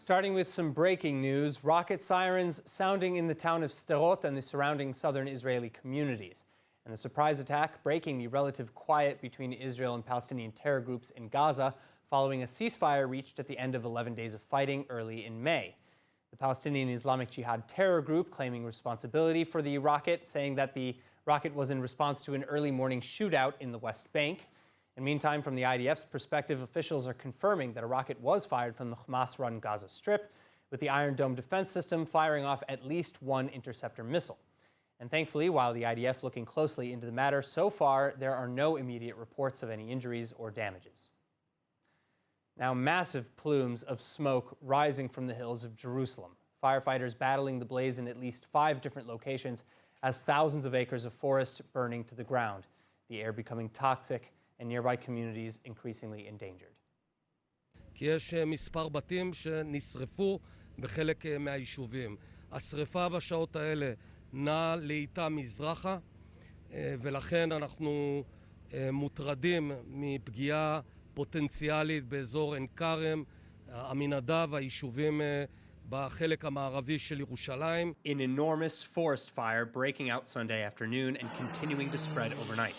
Starting with some breaking news, rocket sirens sounding in the town of Sderot and the surrounding southern Israeli communities. And the surprise attack breaking the relative quiet between Israel and Palestinian terror groups in Gaza following a ceasefire reached at the end of 11 days of fighting early in May. The Palestinian Islamic Jihad terror group claiming responsibility for the rocket, saying that the rocket was in response to an early morning shootout in the West Bank. And meantime, from the IDF's perspective, officials are confirming that a rocket was fired from the Hamas-run Gaza Strip, with the Iron Dome defense system firing off at least one interceptor missile. And thankfully, while the IDF looking closely into the matter, so far there are no immediate reports of any injuries or damages. Now, massive plumes of smoke rising from the hills of Jerusalem. Firefighters battling the blaze in at least 5 different locations as thousands of acres of forest burning to the ground, the air becoming toxic and nearby communities increasingly endangered. כי יש מספר בתים שנשרפו בחלק מהיישובים. השרפה בשעות האלה נעה לאיטה מזרחה, ולכן אנחנו מוטרדים מפגיעה פוטנציאלית באזור עין כרם, עמינדב, היישובים בחלק המערבי של ירושלים. An enormous forest fire breaking out Sunday afternoon and continuing to spread overnight.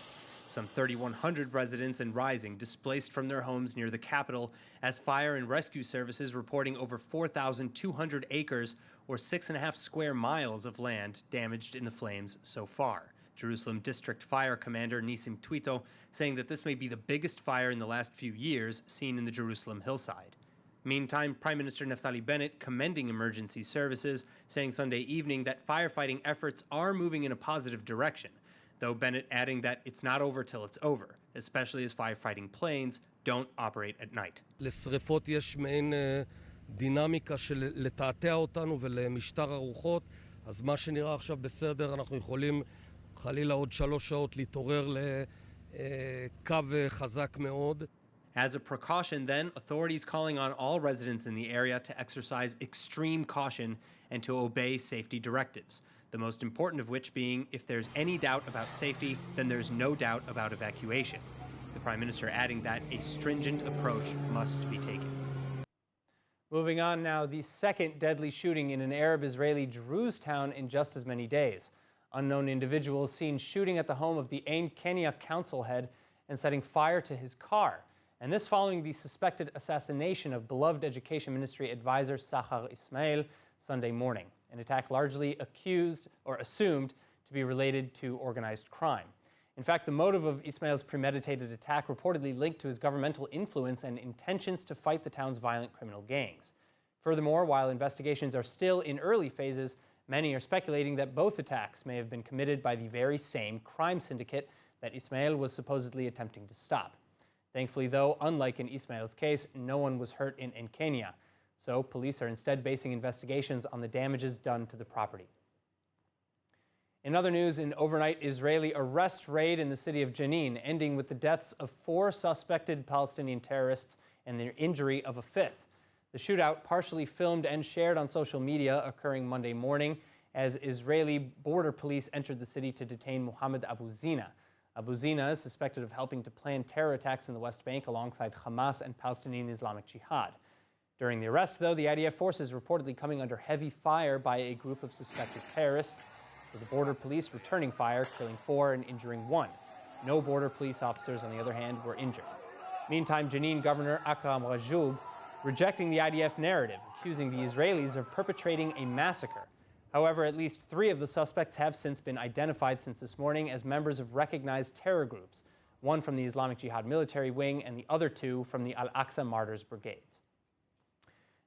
Some 3,100 residents and rising displaced from their homes near the capital as fire and rescue services reporting over 4,200 acres or 6.5 square miles of land damaged in the flames so far. Jerusalem District Fire Commander Nisim Twito saying that this may be the biggest fire in the last few years seen in the Jerusalem hillside. Meantime, Prime Minister Naftali Bennett commending emergency services, saying Sunday evening that firefighting efforts are moving in a positive direction, though Bennett adding that it's not over till it's over, especially as firefighting planes don't operate at night. לשריפות יש מעין דינמיקה של לתעתע אותנו ולמשטר הרוחות, אז מה שנראה עכשיו בסדר, אנחנו יכולים חלילה עוד 3 שעות להתעורר לקו חזק מאוד. As a precaution, then, authorities calling on all residents in the area to exercise extreme caution and to obey safety directives, the most important of which being if there's any doubt about safety, then there's no doubt about evacuation. The Prime Minister adding that a stringent approach must be taken. Moving on now, the second deadly shooting in an Arab-Israeli Druze town in just as many days. Unknown individuals seen shooting at the home of the Ain Kenya council head and setting fire to his car. And this following the suspected assassination of beloved Education Ministry advisor Sahar Ismail Sunday morning, an attack largely accused or assumed to be related to organized crime. In fact, the motive of Ismail's premeditated attack reportedly linked to his governmental influence and intentions to fight the town's violent criminal gangs. Furthermore, while investigations are still in early phases, many are speculating that both attacks may have been committed by the very same crime syndicate that Ismail was supposedly attempting to stop. Thankfully, though, unlike in Ismail's case, no one was hurt in Kenya. So police are instead basing investigations on the damages done to the property. In other news, an overnight Israeli arrest raid in the city of Jenin, ending with the deaths of 4 suspected Palestinian terrorists and the injury of a 5th. The shootout, partially filmed and shared on social media, occurring Monday morning as Israeli border police entered the city to detain Mohammed Abu Zina. Abu Zina is suspected of helping to plan terror attacks in the West Bank alongside Hamas and Palestinian Islamic Jihad. During the arrest, though, the IDF forces reportedly coming under heavy fire by a group of suspected terrorists, with the border police returning fire, killing 4 and injuring 1. No border police officers, on the other hand, were injured. Meantime, Jenin Governor Akram Rajoub rejecting the IDF narrative, accusing the Israelis of perpetrating a massacre. However, at least 3 of the suspects have since been identified since this morning as members of recognized terror groups, 1 from the Islamic Jihad military wing and the other 2 from the Al-Aqsa Martyrs Brigades.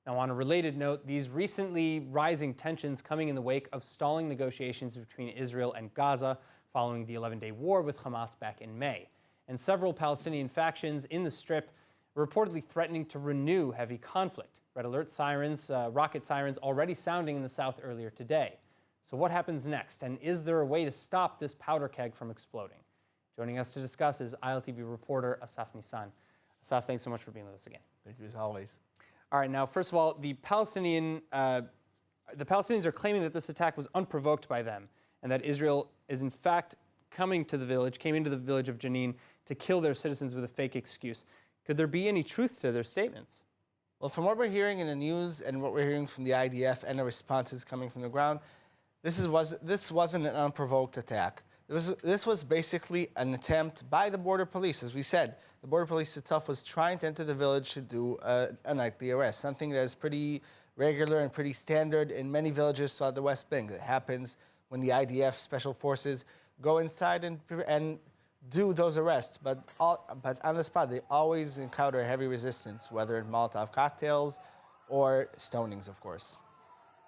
Now, on a related note, these recently rising tensions coming in the wake of stalling negotiations between Israel and Gaza following the 11-day war with Hamas back in May. And several Palestinian factions in the Strip reportedly threatening to renew heavy conflict. Red alert sirens, rocket sirens already sounding in the south earlier today. So what happens next? And is there a way to stop this powder keg from exploding? Joining us to discuss is ILTV reporter Asaf Misan. Asaf, thanks so much for being with us again. Thank you as always. All right, now, first of all, the Palestinians are claiming that this attack was unprovoked by them and that Israel is in fact came into the village of Jenin to kill their citizens with a fake excuse. Could there be any truth to their statements? Well, from what we're hearing in the news and what we're hearing from the IDF and the responses coming from the ground, this wasn't an unprovoked attack. This was basically an attempt by the border police. As we said, the border police itself was trying to enter the village to do a nightly arrest, something that is pretty regular and pretty standard in many villages throughout the West Bank. It happens when the IDF special forces go inside and do those arrests. But on the spot, they always encounter heavy resistance, whether in Molotov cocktails or stonings, of course.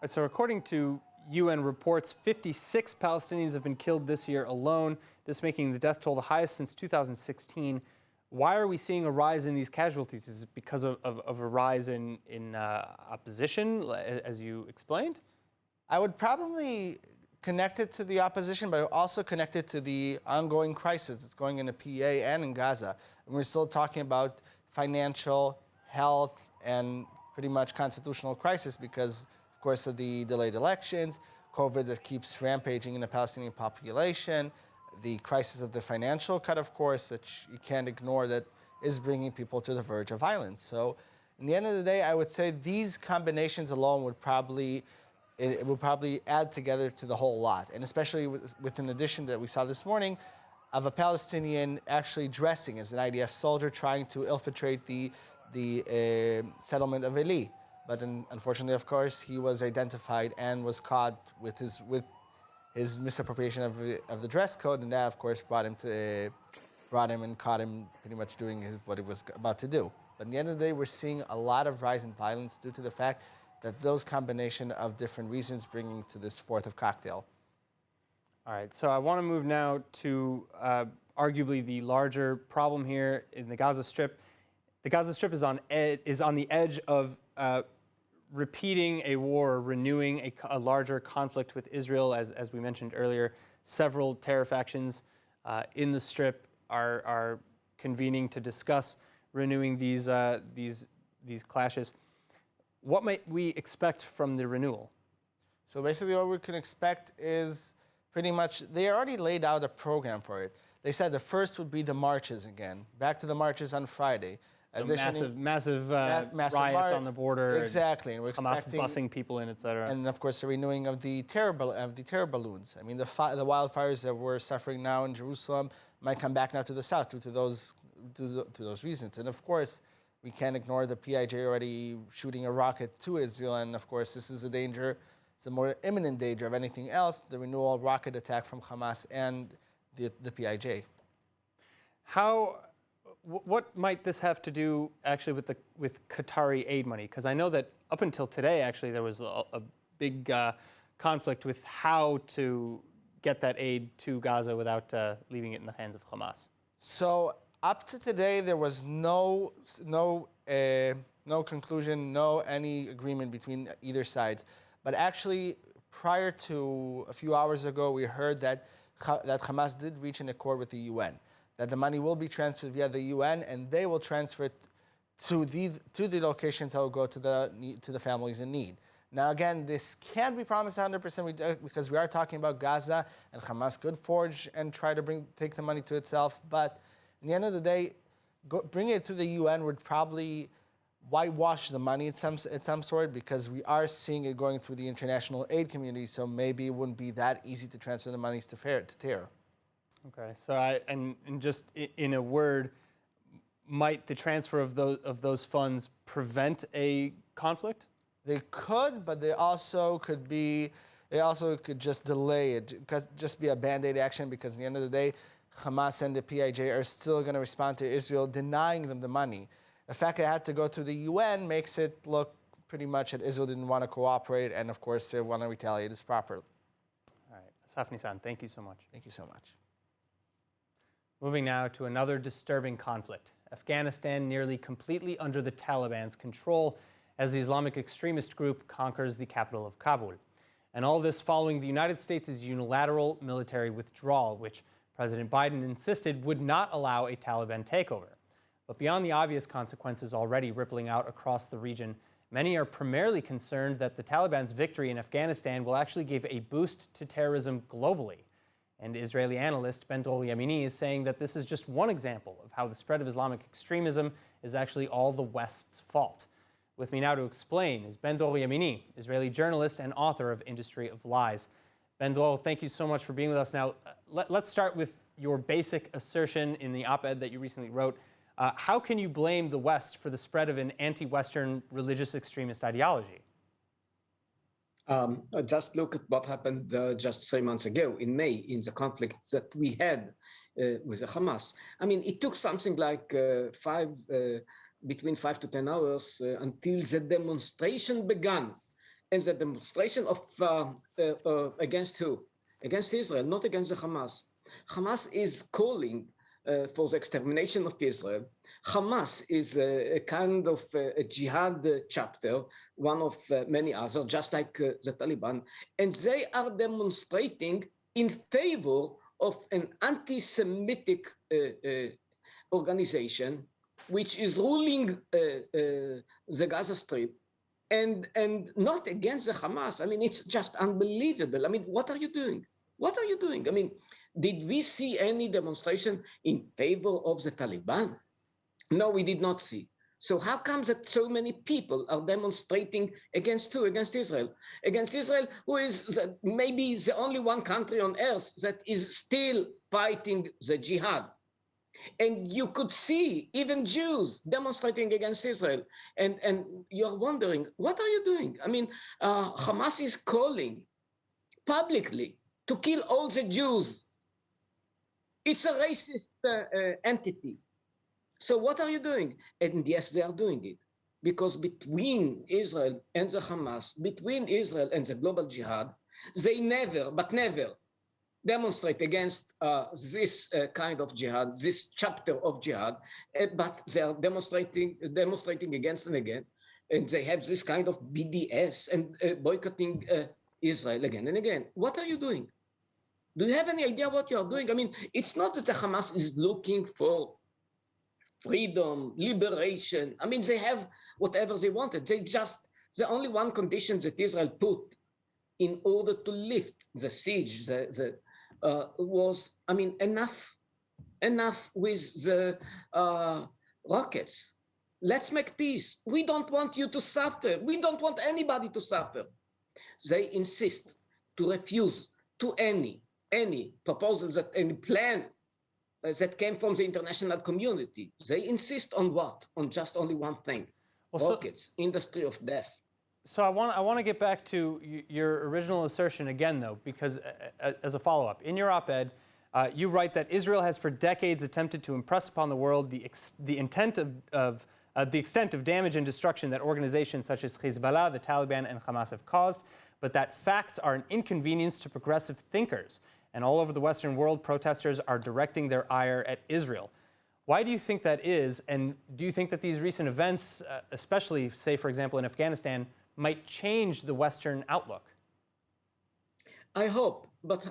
Right, so according to UN reports, 56 Palestinians have been killed this year alone, this making the death toll the highest since 2016. Why are we seeing a rise in these casualties? Is it because of a rise in opposition, as you explained? I would probably connect it to the opposition, but also connect it to the ongoing crisis that's going into PA and in Gaza. And we're still talking about financial, health, and pretty much constitutional crisis because, of course, of the delayed elections, COVID that keeps rampaging in the Palestinian population, the crisis of the financial cut, of course, that you can't ignore, that is bringing people to the verge of violence. So, in the end of the day, I would say these combinations alone would probably add together to the whole lot, and especially with an addition that we saw this morning of a Palestinian actually dressing as an IDF soldier trying to infiltrate the settlement of Eli. But unfortunately, of course, he was identified and was caught with his misappropriation of the dress code, and that, of course, brought him and caught him pretty much doing what he was about to do. But in the end of the day, we're seeing a lot of rise in violence due to the fact that those combination of different reasons bringing to this fourth of cocktail. All right, so I want to move now to arguably the larger problem here in the Gaza Strip. The Gaza Strip is on the edge of repeating a war, renewing a larger conflict with Israel. As we mentioned earlier, several terror factions in the Strip are convening to discuss renewing these clashes. What might we expect from the renewal? So basically what we can expect is pretty much, they already laid out a program for it. They said the first would be the marches again, back to the marches on Friday. So massive riots on the border. Exactly. And we're Hamas busing people in, etc. And of course the renewing of the terror balloons. I mean, the wildfires that we're suffering now in Jerusalem might come back now to the south due to those reasons. And of course, we can't ignore the PIJ already shooting a rocket to Israel. And of course, this is a danger. It's a more imminent danger of anything else, the renewal rocket attack from Hamas and the PIJ. What might this have to do actually with Qatari aid money? Because I know that up until today, actually, there was a big conflict with how to get that aid to Gaza without leaving it in the hands of Hamas. So up to today, there was no conclusion, any agreement between either side. But actually, prior to a few hours ago, we heard that Hamas did reach an accord with the UN, that the money will be transferred via the UN, and they will transfer it to the locations that will go to the families in need. Now, again, this can't be promised 100% because we are talking about Gaza, and Hamas could forge and try to take the money to itself. But at the end of the day, bringing it to the UN would probably whitewash the money at some sort, because we are seeing it going through the international aid community. So maybe it wouldn't be that easy to transfer the monies to terror. Okay, so and just in a word, might the transfer of those funds prevent a conflict? They could, but they also could just delay it. It could just be a band-aid action, because at the end of the day, Hamas and the PIJ are still going to respond to Israel denying them the money. The fact that it had to go through the UN makes it look pretty much that Israel didn't want to cooperate, and of course they want to retaliate as properly. All right, Asaf Misan, thank you so much. Thank you so much. Moving now to another disturbing conflict. Afghanistan nearly completely under the Taliban's control as the Islamic extremist group conquers the capital of Kabul. And all this following the United States' unilateral military withdrawal, which President Biden insisted would not allow a Taliban takeover. But beyond the obvious consequences already rippling out across the region, many are primarily concerned that the Taliban's victory in Afghanistan will actually give a boost to terrorism globally. And Israeli analyst Ben-Dror Yemini is saying that this is just one example of how the spread of Islamic extremism is actually all the West's fault. With me now to explain is Ben-Dror Yemini, Israeli journalist and author of Industry of Lies. Ben-Dror, thank you so much for being with us. Now, let's start with your basic assertion in the op-ed that you recently wrote. How can you blame the West for the spread of an anti-Western religious extremist ideology? Just look at what happened just 3 months ago in May in the conflict that we had with the Hamas. I mean, it took something like between 5 to 10 hours until the demonstration began. And the demonstration of against who? Against Israel, not against the Hamas. Hamas is calling for the extermination of Israel. Hamas is a kind of a jihad chapter, one of many others, just like the Taliban, and they are demonstrating in favor of an anti-Semitic organization which is ruling the Gaza Strip, and not against the Hamas. I mean, it's just unbelievable. I mean, what are you doing? What are you doing? I mean, did we see any demonstration in favor of the Taliban? No, we did not see. So how comes that so many people are demonstrating against who? Against Israel. Against Israel, who is maybe the only one country on earth that is still fighting the jihad. And you could see even Jews demonstrating against Israel. And you're wondering, what are you doing? I mean, Hamas is calling publicly to kill all the Jews. It's a racist entity. So what are you doing? And yes, they are doing it. Because between Israel and the Hamas, between Israel and the global jihad, they never, but never, demonstrate against this kind of jihad, this chapter of jihad, but they are demonstrating against and again, and they have this kind of BDS and boycotting Israel again and again. What are you doing? Do you have any idea what you are doing? I mean, it's not that the Hamas is looking for freedom, liberation. I mean, they have whatever they wanted. The only one condition that Israel put in order to lift the siege, was, I mean, enough with the rockets. Let's make peace. We don't want you to suffer. We don't want anybody to suffer. They insist to refuse to any proposals, that any plan that came from the international community. They insist on what? On just only one thing: rockets, industry of death. So I want to get back to your original assertion again, though, because as a follow-up, in your op-ed, you write that Israel has for decades attempted to impress upon the world the extent of damage and destruction that organizations such as Hezbollah, the Taliban, and Hamas have caused, but that facts are an inconvenience to progressive thinkers. And all over the Western world, protesters are directing their ire at Israel. Why do you think that is? And do you think that these recent events, especially, say, for example, in Afghanistan, might change the Western outlook? I hope, but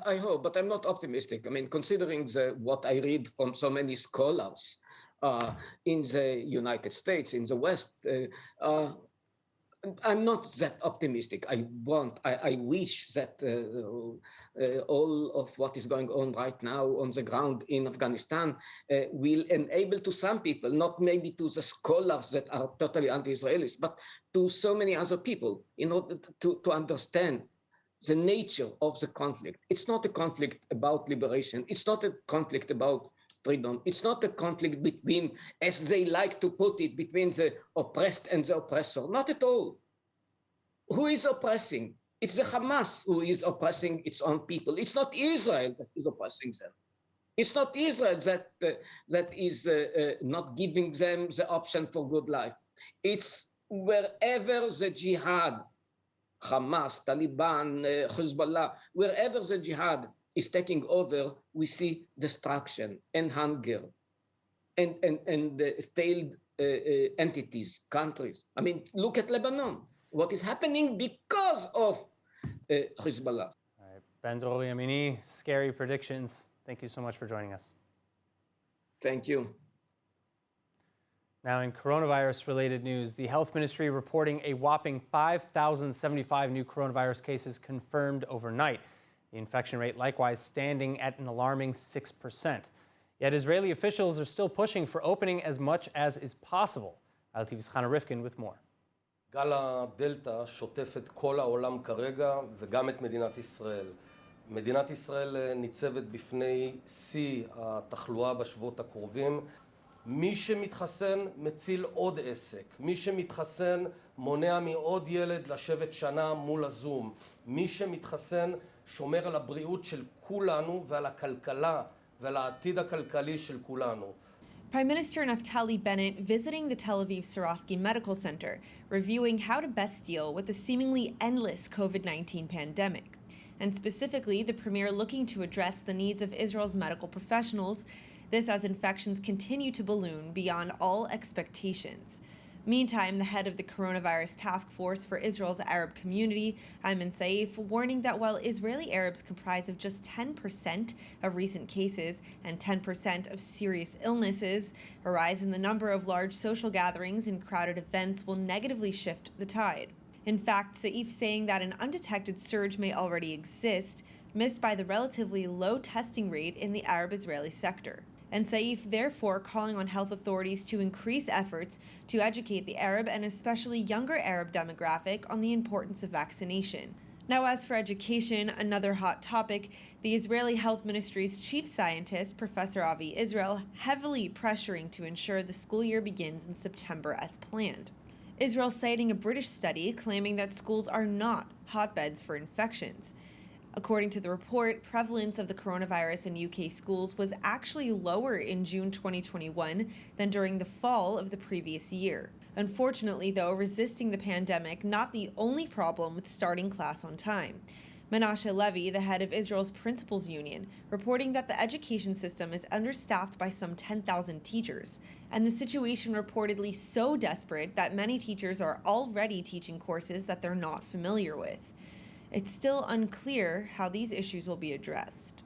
I'm not optimistic. I mean, considering what I read from so many scholars in the United States, in the West, I'm not that optimistic. I wish that all of what is going on right now on the ground in Afghanistan will enable to some people, not maybe to the scholars that are totally anti-Israelis, but to so many other people, in order to understand the nature of the conflict. It's not a conflict about liberation. It's not a conflict about freedom. It's not a conflict between, as they like to put it, between the oppressed and the oppressor. Not at all. Who is oppressing? It's the Hamas who is oppressing its own people. It's not Israel that is oppressing them. It's not Israel that is not giving them the option for good life. It's wherever the jihad, Hamas, Taliban, Hezbollah, wherever the jihad is taking over, we see destruction and hunger and failed entities, countries. I mean, look at Lebanon. What is happening because of Hezbollah. All right. Ben-Dror Yemini, scary predictions. Thank you so much for joining us. Thank you. Now, in coronavirus-related news, the health ministry reporting a whopping 5,075 new coronavirus cases confirmed overnight. The infection rate likewise standing at an alarming 6%. Yet Israeli officials are still pushing for opening as much as is possible. ILTV's Hannah Rifkin with more. גל הדלתא שוטף את כל העולם כרגע וגם את מדינת ישראל. מדינת ישראל ניצבת בפני שיא התחלואה בשבועות הקרובים. מי שמתחסן מציל עוד עסק. מי שמתחסן מונע מעוד ילד לשבת שנה מול הזום. מי שמתחסן שומר על הבריאות של כולנו ועל הכלכלה ועל העתיד הכלכלי של כולנו. Prime Minister Naftali Bennett visiting the Tel Aviv Sorovsky Medical Center, reviewing how to best deal with the seemingly endless COVID-19 pandemic. And specifically, the premier looking to address the needs of Israel's medical professionals, this as infections continue to balloon beyond all expectations. Meantime, the head of the coronavirus task force for Israel's Arab community, Ayman Saif, warning that while Israeli Arabs comprise of just 10% of recent cases and 10% of serious illnesses, a rise in the number of large social gatherings and crowded events will negatively shift the tide. In fact, Saif saying that an undetected surge may already exist, missed by the relatively low testing rate in the Arab-Israeli sector. And Saif therefore calling on health authorities to increase efforts to educate the Arab and especially younger Arab demographic on the importance of vaccination. Now, as for education, another hot topic, the Israeli Health Ministry's chief scientist, Professor Avi Israel, heavily pressuring to ensure the school year begins in September as planned. Israel citing a British study claiming that schools are not hotbeds for infections. According to the report, prevalence of the coronavirus in UK schools was actually lower in June 2021 than during the fall of the previous year. Unfortunately, though, resisting the pandemic not the only problem with starting class on time. Menashe Levy, the head of Israel's Principals Union, reporting that the education system is understaffed by some 10,000 teachers, and the situation reportedly so desperate that many teachers are already teaching courses that they're not familiar with. It's still unclear how these issues will be addressed.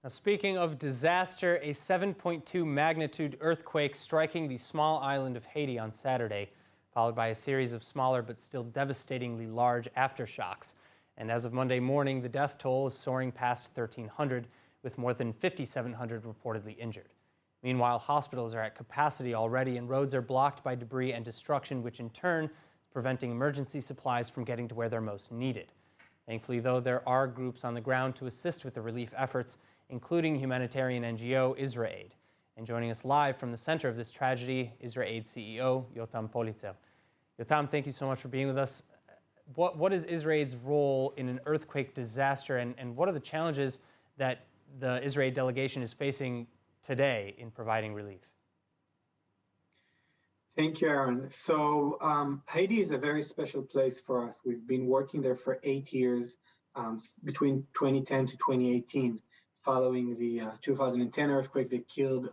Now, speaking of disaster, a 7.2 magnitude earthquake striking the small island of Haiti on Saturday, followed by a series of smaller but still devastatingly large aftershocks. And as of Monday morning, the death toll is soaring past 1,300, with more than 5,700 reportedly injured. Meanwhile, hospitals are at capacity already, and roads are blocked by debris and destruction, which in turn preventing emergency supplies from getting to where they're most needed. Thankfully, though, there are groups on the ground to assist with the relief efforts, including humanitarian NGO Israaid. And joining us live from the center of this tragedy, Israaid CEO Yotam Politzer. Yotam, thank you so much for being with us. What is Israaid's role in an earthquake disaster, and what are the challenges that the Israaid delegation is facing today in providing relief? Thank you, Aaron. So Haiti is a very special place for us. We've been working there for 8 years, between 2010 to 2018, following the 2010 earthquake that killed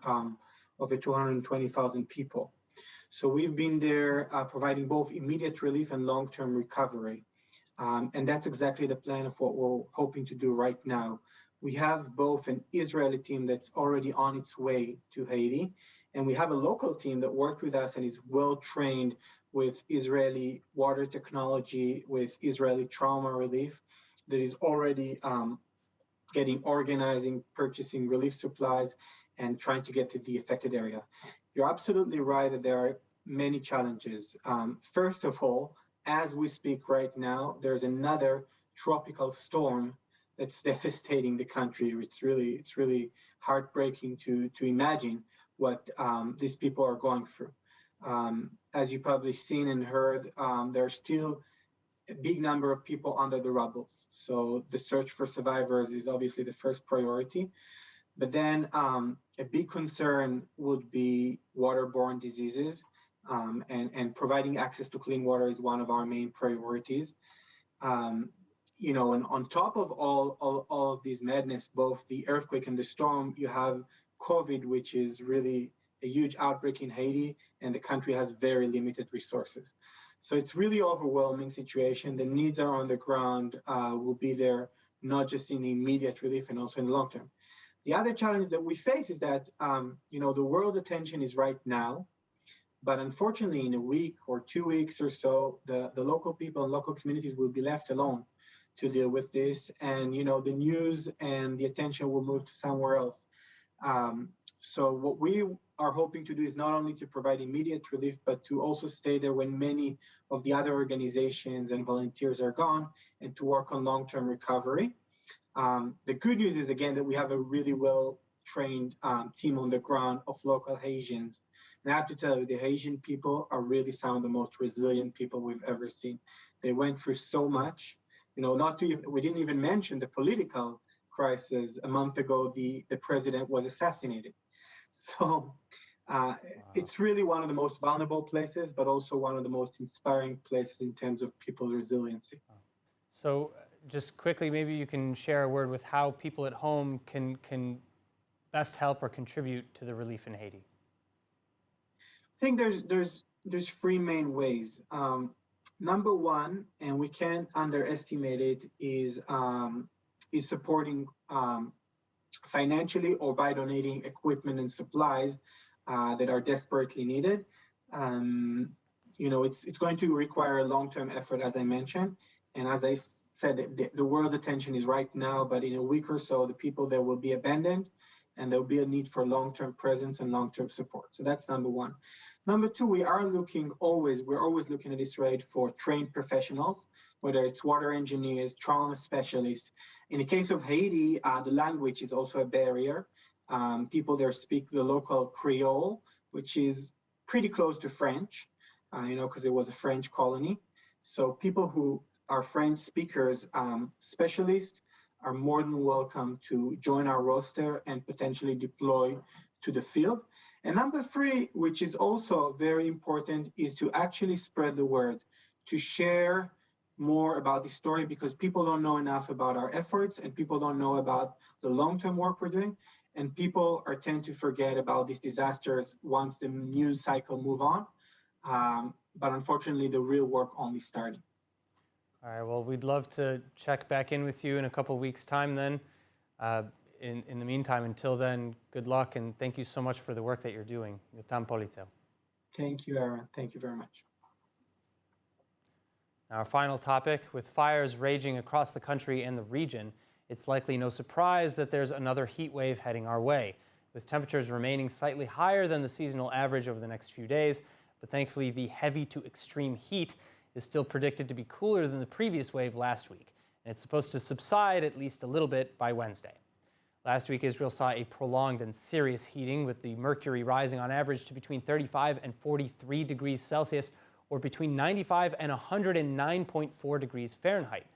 over 220,000 people. So we've been there providing both immediate relief and long-term recovery. And that's exactly the plan of what we're hoping to do right now. We have both an Israeli team that's already on its way to Haiti, and we have a local team that worked with us and is well trained with Israeli water technology, with Israeli trauma relief, that is already organizing, purchasing relief supplies, and trying to get to the affected area. You're absolutely right that there are many challenges. First of all, as we speak right now, there's another tropical storm that's devastating the country. It's really heartbreaking to imagine what these people are going through. As you probably seen and heard, there's still a big number of people under the rubble. So the search for survivors is obviously the first priority. But then a big concern would be waterborne diseases, and providing access to clean water is one of our main priorities. And on top of all of these madness, both the earthquake and the storm, you have COVID, which is really a huge outbreak in Haiti, and the country has very limited resources. So it's really overwhelming situation. The needs are on the ground, will be there, not just in the immediate relief and also in the long term. The other challenge that we face is that, the world's attention is right now, but unfortunately in a week or 2 weeks or so, the local people and local communities will be left alone to deal with this. And, the news and the attention will move to somewhere else. So what we are hoping to do is not only to provide immediate relief, but to also stay there when many of the other organizations and volunteers are gone, and to work on long-term recovery. The good news is, again, that we have a really well-trained team on the ground of local Haitians. And I have to tell you, the Haitian people are really some of the most resilient people we've ever seen. They went through so much. We didn't even mention the political crisis. A month ago, the president was assassinated. So it's really one of the most vulnerable places, but also one of the most inspiring places in terms of people's resiliency. So just quickly, maybe you can share a word with how people at home can best help or contribute to the relief in Haiti. I think there's three main ways. Number one, and we can't underestimate it, is supporting financially or by donating equipment and supplies that are desperately needed. It's going to require a long-term effort, as I mentioned, and as I said, the world's attention is right now, but in a week or so, the people there will be abandoned, and there will be a need for long-term presence and long-term support. So that's number one. Number two, we're always looking at Israaid for trained professionals, whether it's water engineers, trauma specialists. In the case of Haiti, the language is also a barrier. People there speak the local Creole, which is pretty close to French, because it was a French colony. So people who are French speakers, specialists, are more than welcome to join our roster and potentially deploy to the field. And number three, which is also very important, is to actually spread the word, to share more about the story, because people don't know enough about our efforts and people don't know about the long-term work we're doing. And people tend to forget about these disasters once the news cycle move on. But unfortunately, the real work only started. All right, well, we'd love to check back in with you in a couple of weeks' time then. In the meantime, until then, good luck, and thank you so much for the work that you're doing. Thank you, Aaron. Thank you very much. Our final topic, with fires raging across the country and the region, it's likely no surprise that there's another heat wave heading our way, with temperatures remaining slightly higher than the seasonal average over the next few days. But thankfully, the heavy to extreme heat is still predicted to be cooler than the previous wave last week, and it's supposed to subside at least a little bit by Wednesday. Last week, Israel saw a prolonged and serious heating, with the mercury rising on average to between 35 and 43 degrees Celsius, or between 95 and 109.4 degrees Fahrenheit.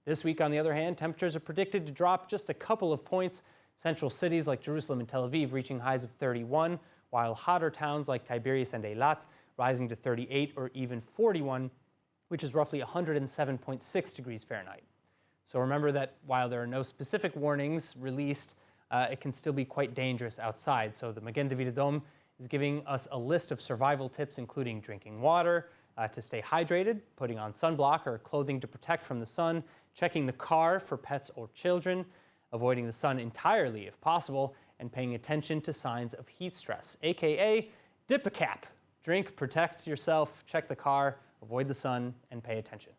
This week, on the other hand, temperatures are predicted to drop just a couple of points. Central cities like Jerusalem and Tel Aviv reaching highs of 31, while hotter towns like Tiberias and Eilat rising to 38 or even 41, which is roughly 107.6 degrees Fahrenheit. So remember that while there are no specific warnings released, it can still be quite dangerous outside. So the Magen David Adom is giving us a list of survival tips, including drinking water, to stay hydrated, putting on sunblock or clothing to protect from the sun, checking the car for pets or children, avoiding the sun entirely if possible, and paying attention to signs of heat stress, aka dip a cap. Drink, protect yourself, check the car, avoid the sun, and pay attention.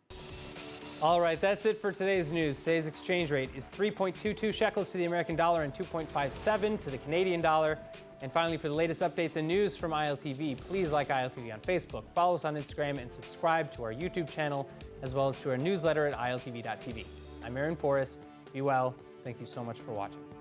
All right, that's it for today's news. Today's exchange rate is 3.22 shekels to the American dollar and 2.57 to the Canadian dollar. And finally, for the latest updates and news from ILTV, please like ILTV on Facebook, follow us on Instagram, and subscribe to our YouTube channel, as well as to our newsletter at iltv.tv. I'm Aaron Porras. Be well. Thank you so much for watching.